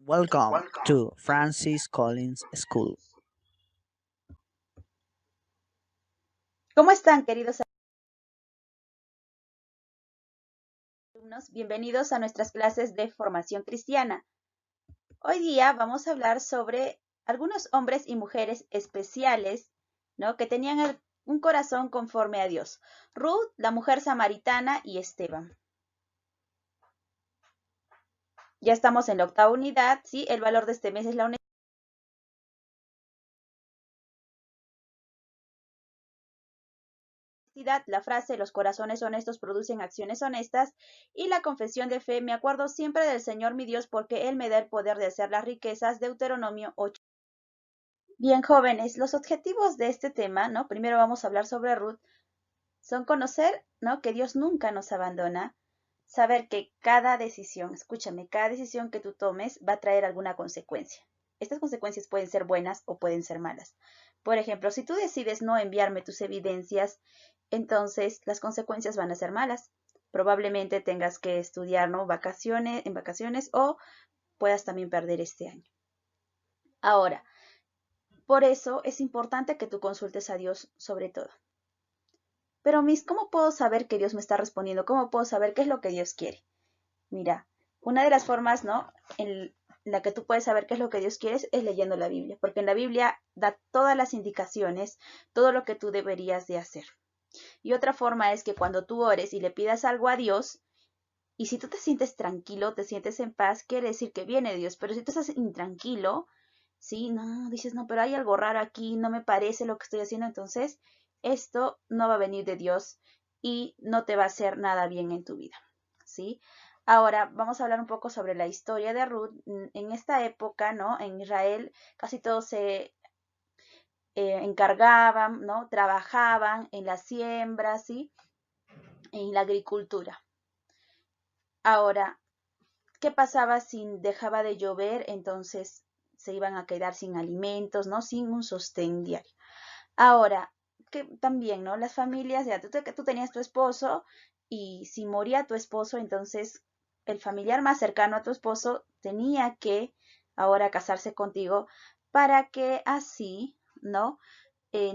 Welcome to Francis Collins School. ¿Cómo están, queridos alumnos? Bienvenidos a nuestras clases de formación cristiana. Hoy día vamos a hablar sobre algunos hombres y mujeres especiales, ¿no? Que tenían un corazón conforme a Dios. Ruth, la mujer samaritana, y Esteban. Ya estamos en la octava unidad, ¿sí? El valor de este mes es la honestidad. La frase "los corazones honestos producen acciones honestas" y la confesión de fe: me acuerdo siempre del Señor mi Dios porque Él me da el poder de hacer las riquezas. Deuteronomio 8. Bien, jóvenes, los objetivos de este tema, ¿no? Primero vamos a hablar sobre Ruth. Son conocer, ¿no? Que Dios nunca nos abandona. Saber que cada decisión, escúchame, cada decisión que tú tomes va a traer alguna consecuencia. Estas consecuencias pueden ser buenas o pueden ser malas. Por ejemplo, si tú decides no enviarme tus evidencias, entonces las consecuencias van a ser malas. Probablemente tengas que estudiar, ¿no? En vacaciones, o puedas también perder este año. Ahora, por eso es importante que tú consultes a Dios sobre todo. Pero Miss, ¿cómo puedo saber que Dios me está respondiendo? ¿Cómo puedo saber qué es lo que Dios quiere? Mira, una de las formas, ¿no?, en la que tú puedes saber qué es lo que Dios quiere es leyendo la Biblia, porque en la Biblia da todas las indicaciones, todo lo que tú deberías de hacer. Y otra forma es que cuando tú ores y le pidas algo a Dios, y si tú te sientes tranquilo, te sientes en paz, quiere decir que viene Dios. Pero si tú estás intranquilo, ¿sí? No, dices, no, pero hay algo raro aquí, no me parece lo que estoy haciendo, entonces esto no va a venir de Dios y no te va a hacer nada bien en tu vida, ¿sí? Ahora vamos a hablar un poco sobre la historia de Ruth. En esta época, ¿no?, en Israel casi todos se encargaban, ¿no?, trabajaban en la siembra, ¿sí?, en la agricultura. Ahora, ¿qué pasaba si dejaba de llover? Entonces se iban a quedar sin alimentos, ¿no?, sin un sostén diario. Ahora, que también, ¿no?, las familias, ya tú tenías tu esposo, y si moría tu esposo, entonces el familiar más cercano a tu esposo tenía que ahora casarse contigo para que así, ¿no?,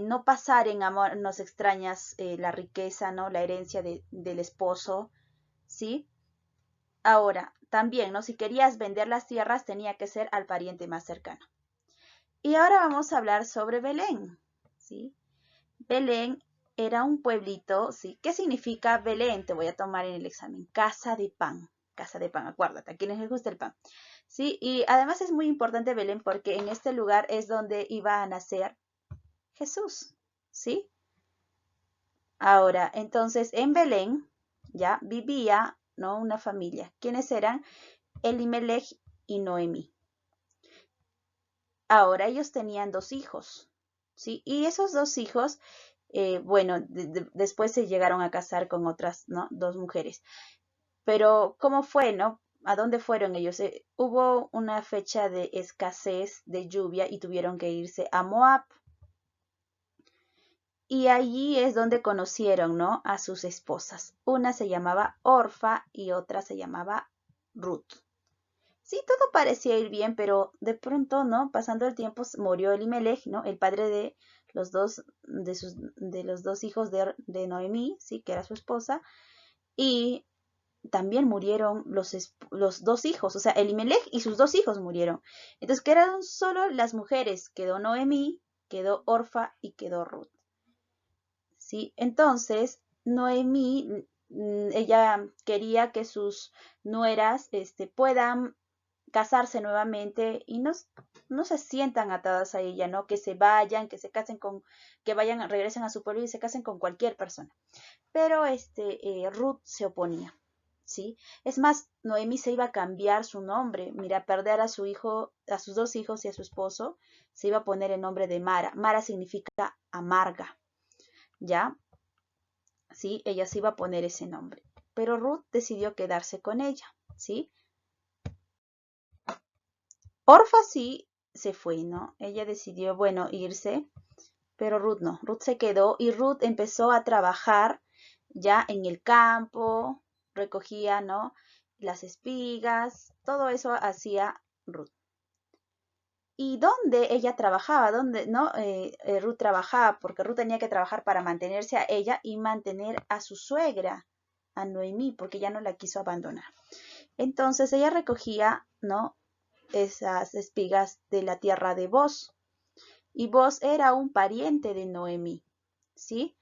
no pasar en amor, nos extrañas la riqueza, ¿no?, la herencia del esposo, ¿sí? Ahora, también, ¿no?, si querías vender las tierras, tenía que ser al pariente más cercano. Y ahora vamos a hablar sobre Belén, ¿sí? Belén era un pueblito, ¿sí? ¿Qué significa Belén? Te voy a tomar en el examen. Casa de pan, acuérdate, a quienes les gusta el pan, ¿sí? Y además es muy importante Belén porque en este lugar es donde iba a nacer Jesús, ¿sí? Ahora, entonces, en Belén ya vivía, ¿no?, una familia. ¿Quiénes eran? Elimelech y Noemí. Ahora, ellos tenían 2 hijos, ¿sí? Y esos 2 hijos, bueno, después se llegaron a casar con otras, ¿no?, 2 mujeres. Pero, ¿cómo fue, no? ¿A dónde fueron ellos? Hubo una fecha de escasez de lluvia y tuvieron que irse a Moab. Y allí es donde conocieron, ¿no?, a sus esposas. Una se llamaba Orfa y otra se llamaba Ruth. Sí, todo parecía ir bien, pero de pronto, ¿no?, pasando el tiempo, murió Elimelech, ¿no?, el padre de los dos, de los 2 hijos de Noemí, sí, que era su esposa, y también murieron los 2 hijos, o sea, Elimelech y sus 2 hijos murieron. Entonces quedaron solo las mujeres, quedó Noemí, quedó Orfa y quedó Ruth, ¿sí? Entonces, Noemí, ella quería que sus nueras puedan casarse nuevamente y no se sientan atadas a ella, ¿no? Que se vayan, que se casen que vayan, regresen a su pueblo y se casen con cualquier persona. Pero Ruth se oponía, ¿sí? Es más, Noemí se iba a cambiar su nombre. Mira, perder a su hijo, a sus 2 hijos y a su esposo, se iba a poner el nombre de Mara. Mara significa amarga, ¿ya? Sí, ella se iba a poner ese nombre. Pero Ruth decidió quedarse con ella, ¿sí? Orfa sí se fue, ¿no? Ella decidió, bueno, irse, pero Ruth no. Ruth se quedó y Ruth empezó a trabajar ya en el campo, recogía, ¿no?, las espigas, todo eso hacía Ruth. y dónde ella trabajaba, dónde, ¿no? Ruth trabajaba, porque Ruth tenía que trabajar para mantenerse a ella y mantener a su suegra, a Noemí, porque ya no la quiso abandonar. Entonces ella recogía, ¿no? Esas espigas de la tierra de Boz, y Boz era un pariente de Noemí, ¿sí?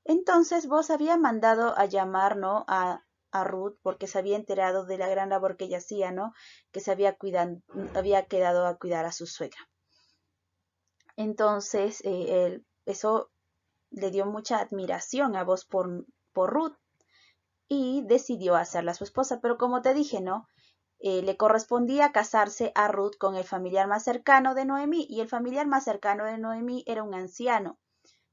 Entonces Boz había mandado a llamar, ¿no? a Ruth porque se había enterado de la gran labor que ella hacía, ¿no? Que se había quedado a cuidar a su suegra. Entonces, eso le dio mucha admiración a Boz por Ruth y decidió hacerla su esposa. Pero como te dije, ¿no? Le correspondía casarse a Ruth con el familiar más cercano de Noemí, y el familiar más cercano de Noemí era un anciano,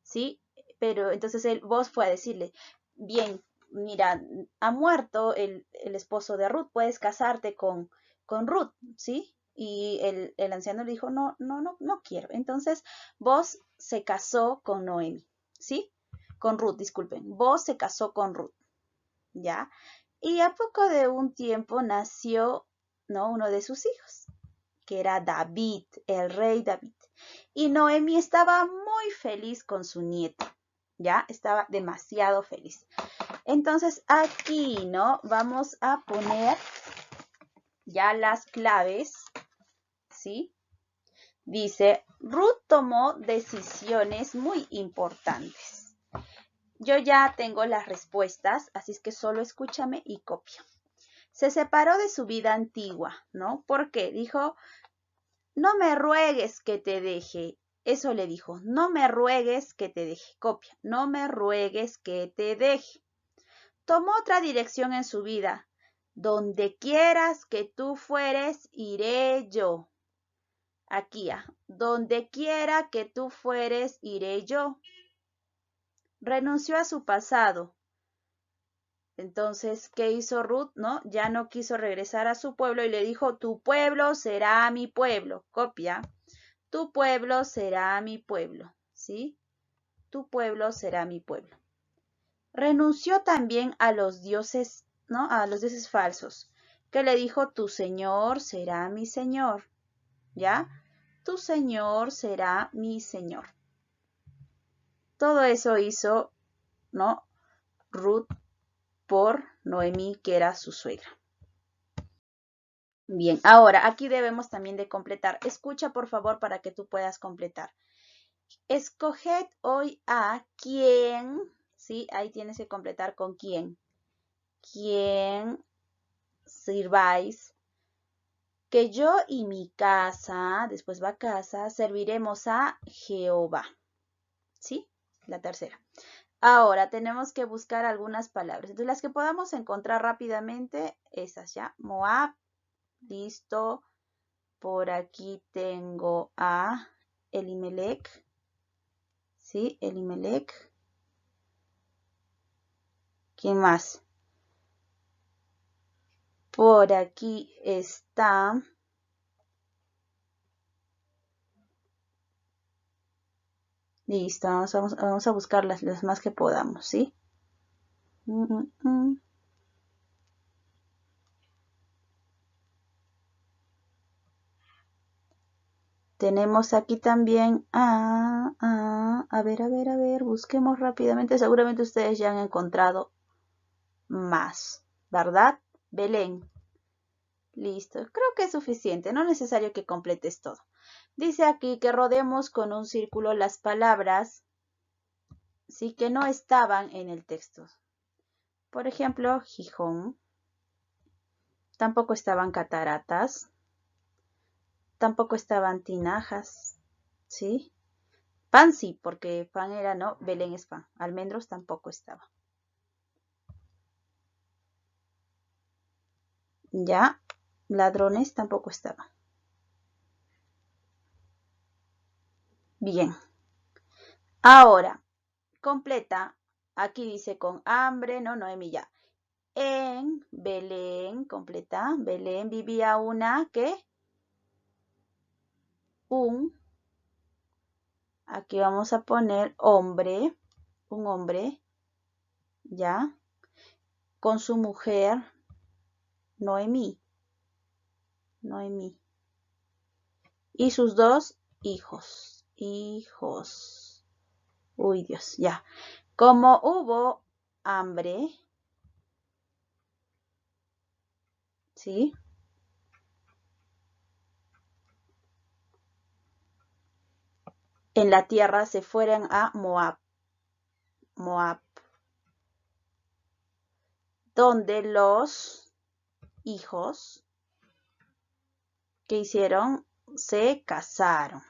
¿sí? Pero entonces Boz fue a decirle, bien, mira, ha muerto el esposo de Ruth, puedes casarte con Ruth, ¿sí? Y el anciano le dijo, no, no, no, no quiero. Entonces Boz se casó con Noemi, ¿sí? Con Ruth, disculpen. Boz se casó con Ruth, ¿ya? Y a poco de un tiempo nació, ¿no? Uno de sus hijos, que era David, el rey David. Y Noemi estaba muy feliz con su nieto, ¿ya? Estaba demasiado feliz. Entonces aquí, ¿no? Vamos a poner ya las claves, ¿sí? Dice, Ruth tomó decisiones muy importantes. Yo ya tengo las respuestas, así es que solo escúchame y copia. Se separó de su vida antigua, ¿no? ¿Por qué? Dijo, no me ruegues que te deje. Eso le dijo, no me ruegues que te deje. Copia, no me ruegues que te deje. Tomó otra dirección en su vida. Donde quieras que tú fueres, iré yo. Aquí, donde quiera que tú fueres, iré yo. Renunció a su pasado. Entonces, ¿qué hizo Ruth? ¿No? Ya no quiso regresar a su pueblo y le dijo, tu pueblo será mi pueblo. Copia. Tu pueblo será mi pueblo, ¿sí? Tu pueblo será mi pueblo. Renunció también a los dioses, ¿no? A los dioses falsos, que le dijo, tu Señor será mi Señor, ¿ya? Tu Señor será mi Señor. Todo eso hizo, ¿no? Ruth por Noemí, que era su suegra. Bien, ahora aquí debemos también de completar. Escucha, por favor, para que tú puedas completar. Escoged hoy a quién, ¿sí? Ahí tienes que completar con quién. ¿Quién sirváis? Que yo y mi casa, después va casa, serviremos a Jehová, ¿sí? La tercera. Ahora tenemos que buscar algunas palabras. Entonces, las que podamos encontrar rápidamente, esas ya. Moab, listo. Por aquí tengo a Elimelech, ¿sí? Elimelech. ¿Quién más? Por aquí está. Listo, vamos a buscar las más que podamos, ¿sí? Tenemos aquí también a ver, busquemos rápidamente. Seguramente ustedes ya han encontrado más, ¿verdad? Belén. Listo, creo que es suficiente, no es necesario que completes todo. Dice aquí que rodemos con un círculo las palabras, sí, que no estaban en el texto. Por ejemplo, Gijón. Tampoco estaban cataratas. Tampoco estaban tinajas, ¿sí? Pan sí, porque pan era, no, Belén es pan. Almendros tampoco estaba. Ya, ladrones tampoco estaban. Bien. Ahora, completa. Aquí dice con hambre, no, Noemi ya. En Belén, completa. Belén vivía una, ¿qué? Aquí vamos a poner hombre, un hombre, ¿ya? Con su mujer, Noemí. Noemí. y sus 2 hijos. Hijos. Uy, Dios, ya. Como hubo hambre, ¿sí? En la tierra se fueron a Moab. Moab, donde los hijos que hicieron se casaron.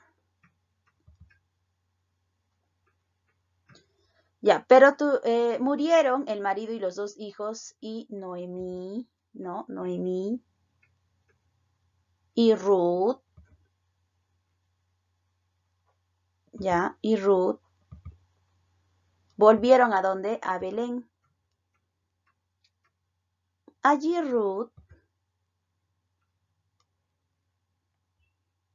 Ya, pero murieron el marido y los 2 hijos y Noemí, ¿no? Noemí y Ruth, ya, y Ruth volvieron a donde? A Belén. Allí Ruth,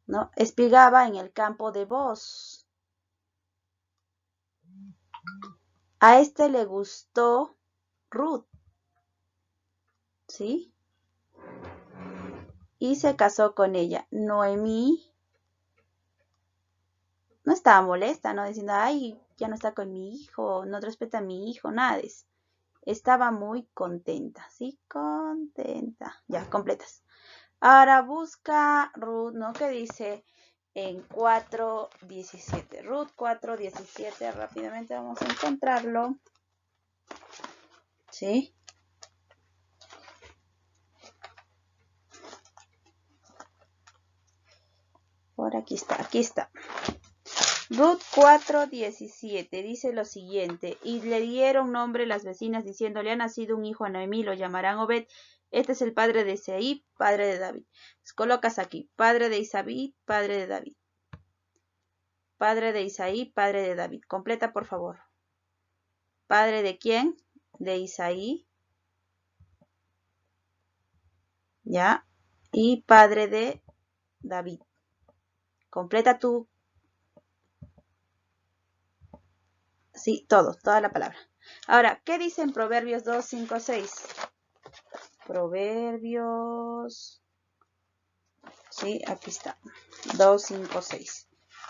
¿no? Espigaba en el campo de Booz. A este le gustó Ruth, ¿sí? Y se casó con ella. Noemí no estaba molesta, ¿no? Diciendo, ay, ya no está con mi hijo, no respeta a mi hijo, nada de eso. Estaba muy contenta, ¿sí? Contenta. Ya, completas. Ahora busca Ruth, ¿no? ¿Qué dice en 4:17? Ruth 4:17, rápidamente vamos a encontrarlo. ¿Sí? Por aquí está, aquí está. Ruth 4:17 dice lo siguiente, y le dieron nombre las vecinas diciendo, le ha nacido un hijo a Noemí, lo llamarán Obed, este es el padre de Isaí, padre de David. Entonces, colocas aquí, padre de Isaí, padre de David. Padre de Isaí, padre de David. Completa, por favor. ¿Padre de quién? De Isaí, ¿ya? Y padre de David. Completa tú. Sí, todo, toda la palabra. Ahora, ¿qué dice en Proverbios 2, 5, 6? Proverbios, sí, aquí está, 2, 5, 6.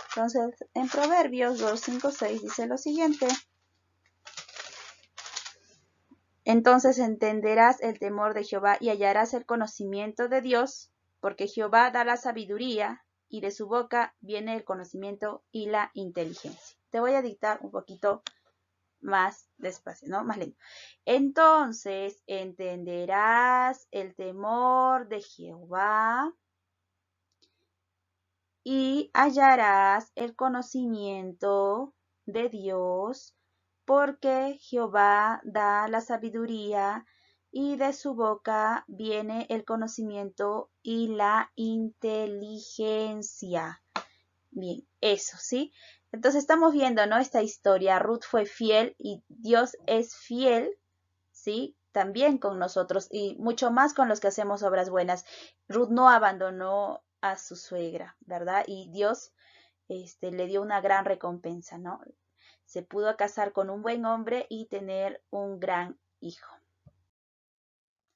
Entonces, en Proverbios 2, 5, 6 dice lo siguiente. Entonces entenderás el temor de Jehová y hallarás el conocimiento de Dios, porque Jehová da la sabiduría y de su boca viene el conocimiento y la inteligencia. Te voy a dictar un poquito más despacio, ¿no? Más lento. Entonces entenderás el temor de Jehová y hallarás el conocimiento de Dios, porque Jehová da la sabiduría y de su boca viene el conocimiento y la inteligencia. Bien, eso, ¿sí? Entonces estamos viendo, ¿no? Esta historia, Ruth fue fiel y Dios es fiel, ¿sí? También con nosotros y mucho más con los que hacemos obras buenas. Ruth no abandonó a su suegra, ¿verdad? Y Dios le dio una gran recompensa, ¿no? Se pudo casar con un buen hombre y tener un gran hijo.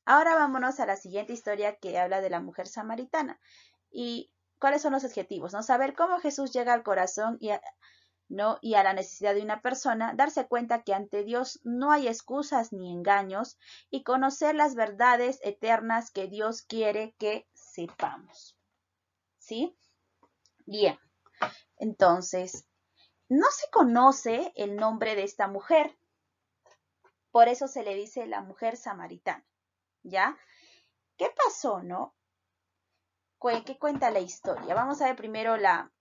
Ahora vámonos a la siguiente historia que habla de la mujer samaritana. ¿Y cuáles son los objetivos? ¿No? Saber cómo Jesús llega al corazón ¿no? y a la necesidad de una persona, darse cuenta que ante Dios no hay excusas ni engaños y conocer las verdades eternas que Dios quiere que sepamos. ¿Sí? Bien, entonces, no se conoce el nombre de esta mujer, por eso se le dice la mujer samaritana, ¿ya? ¿Qué pasó, no? ¿Qué cuenta la historia? Vamos a ver primero la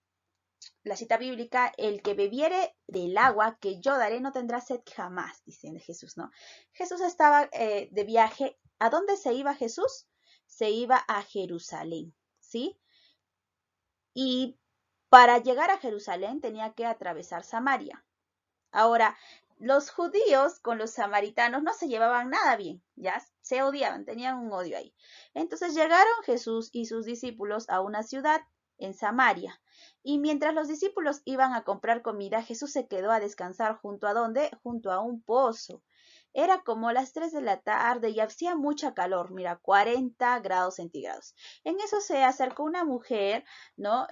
cita bíblica, el que bebiere del agua que yo daré no tendrá sed jamás, dice Jesús, ¿no? Jesús estaba de viaje. ¿A dónde se iba Jesús? Se iba a Jerusalén, ¿sí? Y para llegar a Jerusalén tenía que atravesar Samaria. Ahora, los judíos con los samaritanos no se llevaban nada bien, ya se odiaban, tenían un odio ahí. Entonces llegaron Jesús y sus discípulos a una ciudad en Samaria. Y mientras los discípulos iban a comprar comida, Jesús se quedó a descansar junto a ¿dónde? Junto a un pozo. Era como las 3 de la tarde y hacía mucha calor, mira, 40 grados centígrados. En eso se acercó una mujer, ¿no?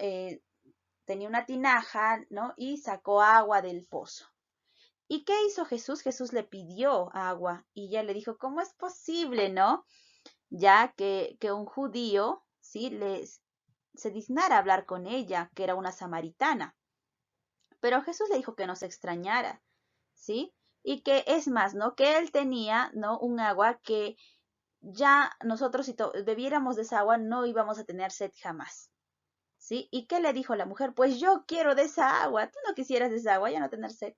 Tenía una tinaja, ¿no? Y sacó agua del pozo. ¿Y qué hizo Jesús? Jesús le pidió agua y ella le dijo, ¿cómo es posible, no? Ya que un judío, ¿sí? Se dignara a hablar con ella, que era una samaritana. Pero Jesús le dijo que no se extrañara, ¿sí? Y que es más, ¿no? Que él tenía, ¿no? Un agua que ya nosotros si bebiéramos de esa agua no íbamos a tener sed jamás, ¿sí? ¿Y qué le dijo la mujer? Pues yo quiero de esa agua, tú no quisieras de esa agua, ya no tener sed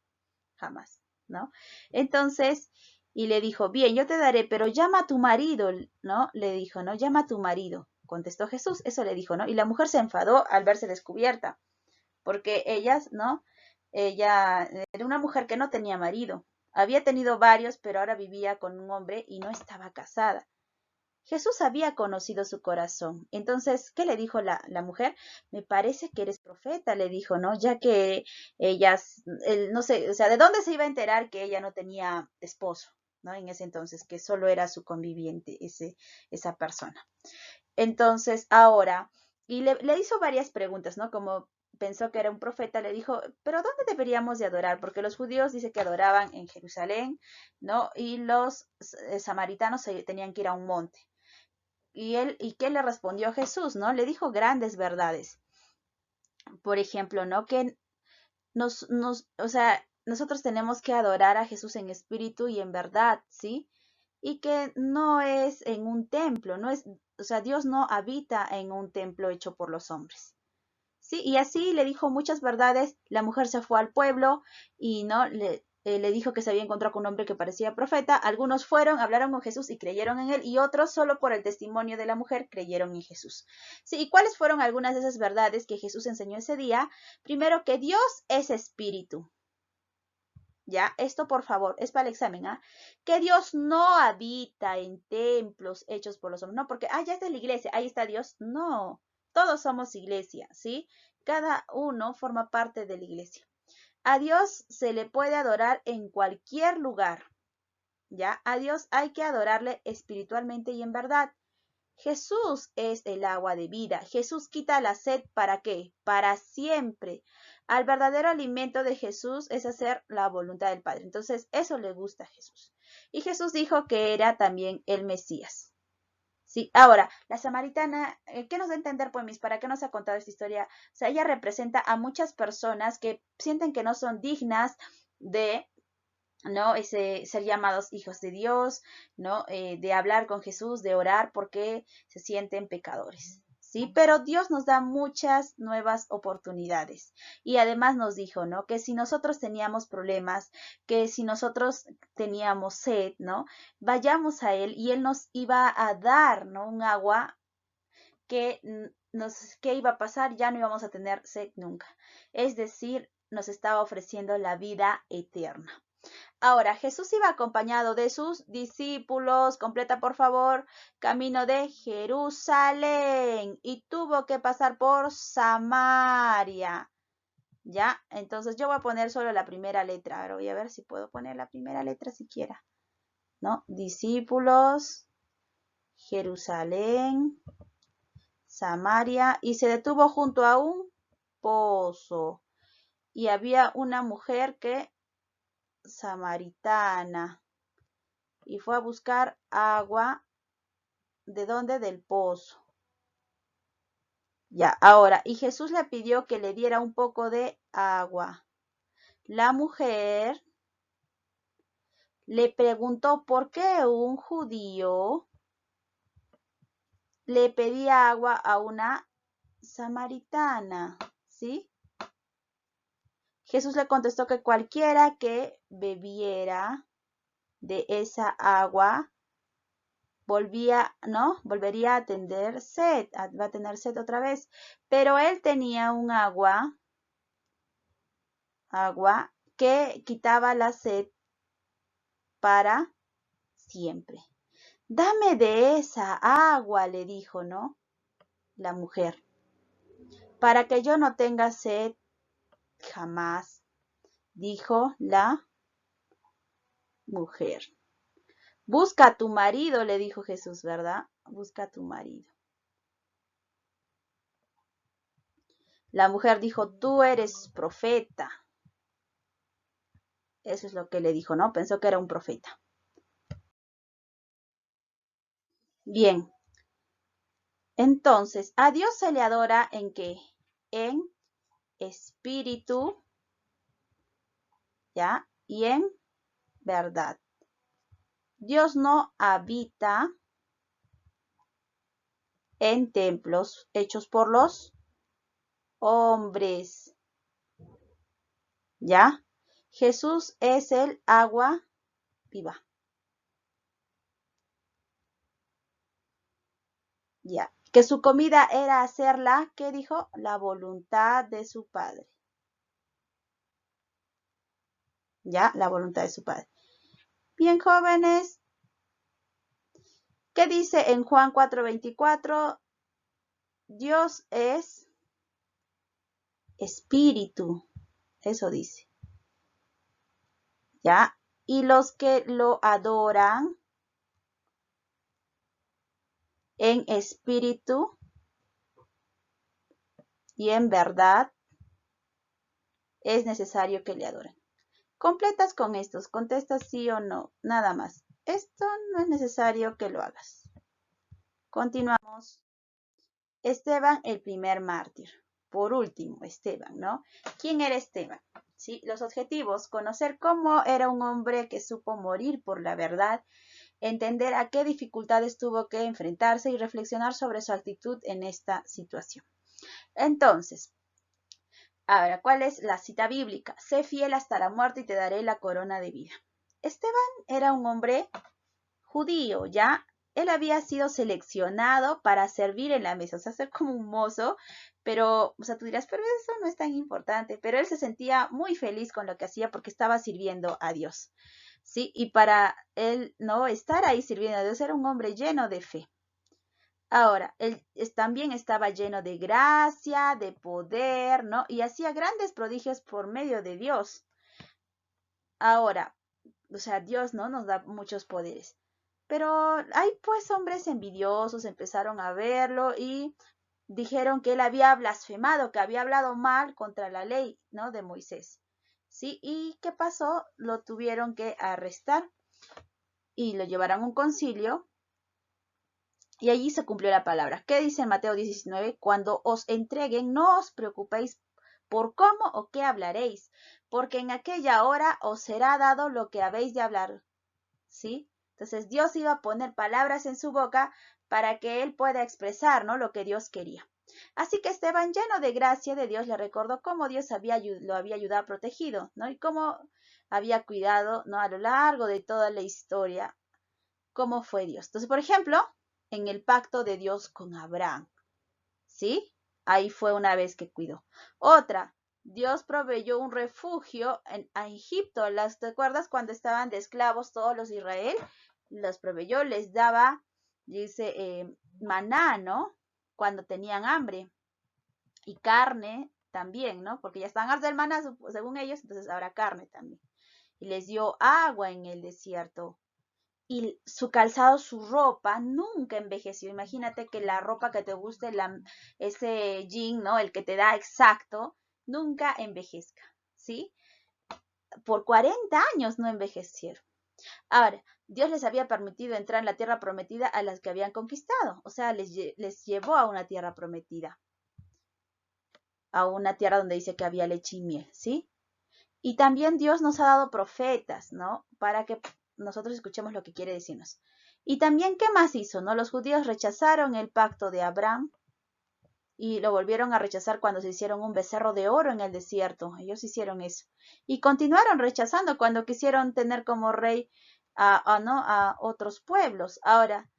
jamás, ¿no? Entonces, y le dijo, bien, yo te daré, pero llama a tu marido, ¿no? Le dijo, ¿no? Llama a tu marido, contestó Jesús, eso le dijo, ¿no? Y la mujer se enfadó al verse descubierta, porque ellas, ¿no? Ella era una mujer que no tenía marido, había tenido varios, pero ahora vivía con un hombre y no estaba casada. Jesús había conocido su corazón. Entonces, ¿qué le dijo la mujer? Me parece que eres profeta, le dijo, ¿no? Ya que ellas, no sé, o sea, ¿de dónde se iba a enterar que ella no tenía esposo, ¿no? En ese entonces, que solo era su conviviente, esa persona. Entonces, ahora, y le hizo varias preguntas, ¿no? Como pensó que era un profeta, le dijo, pero ¿dónde deberíamos de adorar? Porque los judíos dice que adoraban en Jerusalén, ¿no? Y los samaritanos tenían que ir a un monte. ¿Y qué le respondió Jesús, no? Le dijo grandes verdades. Por ejemplo, ¿no? Que o sea, nosotros tenemos que adorar a Jesús en espíritu y en verdad, ¿sí? Y que no es en un templo, no es, o sea, Dios no habita en un templo hecho por los hombres. Sí, y así le dijo muchas verdades. La mujer se fue al pueblo y no le dijo que se había encontrado con un hombre que parecía profeta. Algunos fueron, hablaron con Jesús y creyeron en él, y otros solo por el testimonio de la mujer creyeron en Jesús. Sí, ¿y cuáles fueron algunas de esas verdades que Jesús enseñó ese día? Primero, que Dios es espíritu. Ya, esto por favor, es para el examen, ¿ah? Que Dios no habita en templos hechos por los hombres, no, porque, ya está la iglesia, ahí está Dios, no, todos somos iglesia, ¿sí? Cada uno forma parte de la iglesia. A Dios se le puede adorar en cualquier lugar, ¿ya? A Dios hay que adorarle espiritualmente y en verdad. Jesús es el agua de vida. Jesús quita la sed, ¿para qué? Para siempre. Al verdadero alimento de Jesús es hacer la voluntad del Padre. Entonces, eso le gusta a Jesús. Y Jesús dijo que era también el Mesías. Sí, ahora, la samaritana, ¿qué nos da a entender, pues, para qué nos ha contado esta historia? O sea, ella representa a muchas personas que sienten que no son dignas de, ¿no? Ser llamados hijos de Dios, ¿no? De hablar con Jesús, de orar porque se sienten pecadores. Sí, pero Dios nos da muchas nuevas oportunidades. Y además nos dijo, ¿no? Que si nosotros teníamos problemas, que si nosotros teníamos sed, ¿no? Vayamos a Él y Él nos iba a dar, ¿no? Un agua que ¿qué iba a pasar? Ya no íbamos a tener sed nunca. Es decir, nos estaba ofreciendo la vida eterna. Ahora, Jesús iba acompañado de sus discípulos, completa por favor, camino de Jerusalén y tuvo que pasar por Samaria. ¿Ya? Entonces yo voy a poner solo la primera letra. Ahora voy a ver si puedo poner la primera letra siquiera. ¿No? Discípulos, Jerusalén, Samaria, y se detuvo junto a un pozo. Y había una mujer samaritana, y fue a buscar agua. ¿De dónde? Del pozo. Ya, ahora, y Jesús le pidió que le diera un poco de agua. La mujer le preguntó por qué un judío le pedía agua a una samaritana, ¿sí? Jesús le contestó que cualquiera que bebiera de esa agua volvería a tener sed, va a tener sed otra vez. Pero él tenía un agua que quitaba la sed para siempre. Dame de esa agua, le dijo, ¿no? La mujer, para que yo no tenga sed jamás, dijo la mujer. Busca a tu marido, le dijo Jesús, ¿verdad? Busca a tu marido. La mujer dijo, tú eres profeta. Eso es lo que le dijo, ¿no? Pensó que era un profeta. Bien, entonces, a Dios se le adora ¿en qué? En espíritu, ¿ya? Y en verdad. Dios no habita en templos hechos por los hombres, ¿ya? Jesús es el agua viva, ¿ya? Que su comida era hacerla, ¿qué dijo? La voluntad de su Padre, ¿ya? La voluntad de su Padre. Bien, jóvenes, ¿qué dice en Juan 4:24? Dios es espíritu, eso dice, ¿ya? Y los que lo adoran en espíritu y en verdad, es necesario que le adoren. Completas con estos, contestas sí o no, nada más. Esto no es necesario que lo hagas. Continuamos. Esteban, el primer mártir. Por último, Esteban, ¿no? ¿Quién era Esteban? ¿Sí? Los objetivos, conocer cómo era un hombre que supo morir por la verdad, entender a qué dificultades tuvo que enfrentarse y reflexionar sobre su actitud en esta situación. Entonces, ahora, ¿cuál es la cita bíblica? Sé fiel hasta la muerte y te daré la corona de vida. Esteban era un hombre judío, ¿ya? Él había sido seleccionado para servir en la mesa, o sea, ser como un mozo, pero, o sea, tú dirás, pero eso no es tan importante, pero él se sentía muy feliz con lo que hacía porque estaba sirviendo a Dios, ¿sí? Y para él, ¿no? Estar ahí sirviendo a Dios era un hombre lleno de fe. Ahora, él también estaba lleno de gracia, de poder, ¿no? Y hacía grandes prodigios por medio de Dios. Ahora, o sea, Dios, ¿no? Nos da muchos poderes. Pero hay pues hombres envidiosos, empezaron a verlo y dijeron que él había blasfemado, que había hablado mal contra la ley, ¿no? De Moisés. ¿Sí? ¿Y qué pasó? Lo tuvieron que arrestar y lo llevaron a un concilio y allí se cumplió la palabra. ¿Qué dice en Mateo 19? Cuando os entreguen, no os preocupéis por cómo o qué hablaréis, porque en aquella hora os será dado lo que habéis de hablar. ¿Sí? Entonces Dios iba a poner palabras en su boca para que él pueda expresar, ¿no? Lo que Dios quería. Así que Esteban, lleno de gracia de Dios, le recordó cómo Dios lo había ayudado, protegido, ¿no? Y cómo había cuidado, ¿no? A lo largo de toda la historia, cómo fue Dios. Entonces, por ejemplo, en el pacto de Dios con Abraham, ¿sí? Ahí fue una vez que cuidó. Otra, Dios proveyó un refugio a Egipto. ¿Te acuerdas cuando estaban de esclavos todos los de Israel? Los proveyó, les daba, dice, maná, ¿no? Cuando tenían hambre. Y carne también, ¿no? Porque ya están hartos del maná, según ellos, entonces habrá carne también. Y les dio agua en el desierto y su calzado, su ropa, nunca envejeció. Imagínate que la ropa que te guste, ese jean, ¿no? El que te da exacto, nunca envejezca, ¿sí? Por 40 años no envejecieron. Ahora, Dios les había permitido entrar en la tierra prometida a las que habían conquistado, o sea, les llevó a una tierra prometida, a una tierra donde dice que había leche y miel, ¿sí? Y también Dios nos ha dado profetas, ¿no? Para que nosotros escuchemos lo que quiere decirnos. Y también, ¿qué más hizo? ¿No? Los judíos rechazaron el pacto de Abraham y lo volvieron a rechazar cuando se hicieron un becerro de oro en el desierto. Ellos hicieron eso. Y continuaron rechazando cuando quisieron tener como rey ¿no? A otros pueblos. Ahora,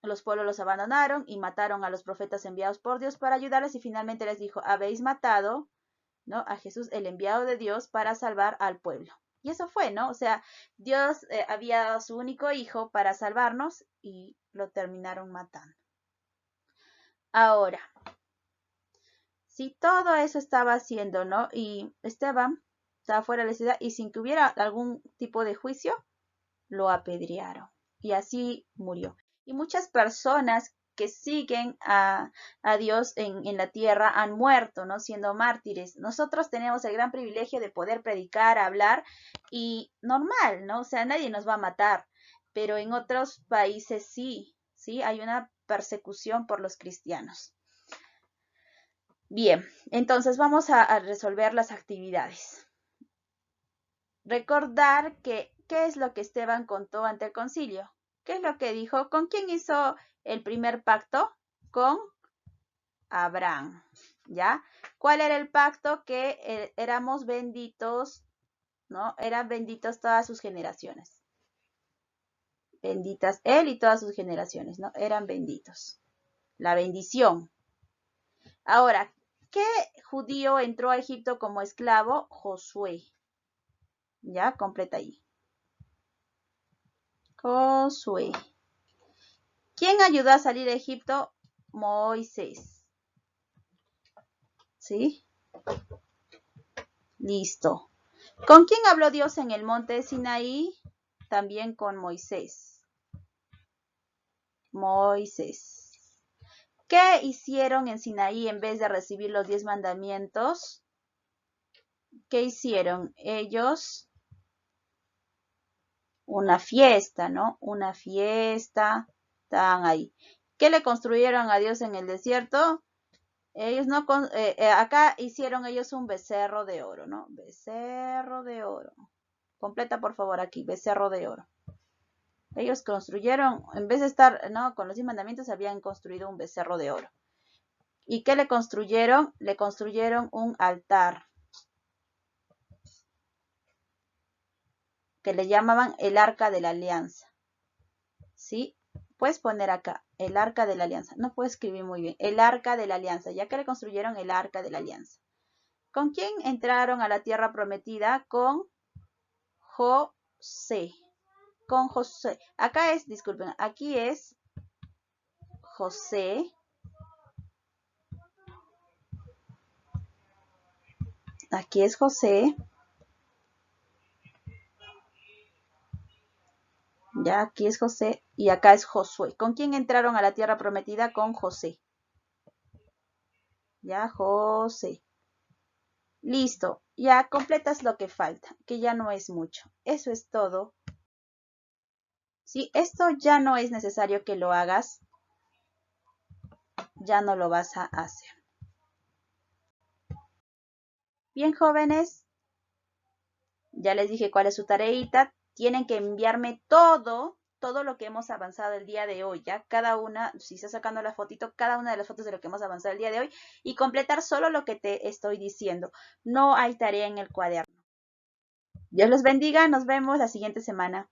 los pueblos los abandonaron y mataron a los profetas enviados por Dios para ayudarles y finalmente les dijo, habéis matado, ¿no? A Jesús, el enviado de Dios para salvar al pueblo. Y eso fue, ¿no? O sea, Dios había dado a su único hijo para salvarnos y lo terminaron matando. Ahora, si todo eso estaba haciendo, ¿no? Y Esteban estaba fuera de la ciudad y sin que hubiera algún tipo de juicio, lo apedrearon y así murió. Y muchas personas que siguen a Dios en la tierra han muerto, ¿no? Siendo mártires. Nosotros tenemos el gran privilegio de poder predicar, hablar y normal, ¿no? O sea, nadie nos va a matar, pero en otros países sí, sí, hay una persecución por los cristianos. Bien, entonces vamos a resolver las actividades. Recordar que, ¿qué es lo que Esteban contó ante el concilio? ¿Qué es lo que dijo? ¿Con quién hizo el primer pacto? Con Abraham, ¿ya? ¿Cuál era el pacto? Que éramos benditos, ¿no? Eran benditos todas sus generaciones. Benditas él y todas sus generaciones, ¿no? Eran benditos. La bendición. Ahora, ¿qué judío entró a Egipto como esclavo? Josué. ¿Ya? Completa ahí. Josué. ¿Quién ayudó a salir de Egipto? Moisés. ¿Sí? Listo. ¿Con quién habló Dios en el monte de Sinaí? También con Moisés. Moisés. ¿Qué hicieron en Sinaí en vez de recibir los 10 mandamientos? ¿Qué hicieron? Ellos, una fiesta, ¿no? Una fiesta. Estaban ahí. ¿Qué le construyeron a Dios en el desierto? Ellos no, acá hicieron ellos un becerro de oro, ¿no? Becerro de oro. Completa por favor aquí, becerro de oro. Ellos construyeron, en vez de estar, ¿no? Con los 10 mandamientos, habían construido un becerro de oro. ¿Y qué le construyeron? Le construyeron un altar. Que le llamaban el Arca de la Alianza. ¿Sí? Puedes poner acá, el Arca de la Alianza. No puedo escribir muy bien. El Arca de la Alianza, ya que le construyeron el Arca de la Alianza. ¿Con quién entraron a la tierra prometida? Con José. Con José. Acá es, disculpen, aquí es José. Aquí es José. Ya, aquí es José y acá es Josué. ¿Con quién entraron a la tierra prometida? Con José. Ya, José. Listo. Ya completas lo que falta, que ya no es mucho. Eso es todo. Si esto ya no es necesario que lo hagas, ya no lo vas a hacer. Bien, jóvenes, ya les dije cuál es su tareita. Tienen que enviarme todo lo que hemos avanzado el día de hoy, ¿ya? Cada una, si está sacando la fotito, cada una de las fotos de lo que hemos avanzado el día de hoy y completar solo lo que te estoy diciendo. No hay tarea en el cuaderno. Dios los bendiga, nos vemos la siguiente semana.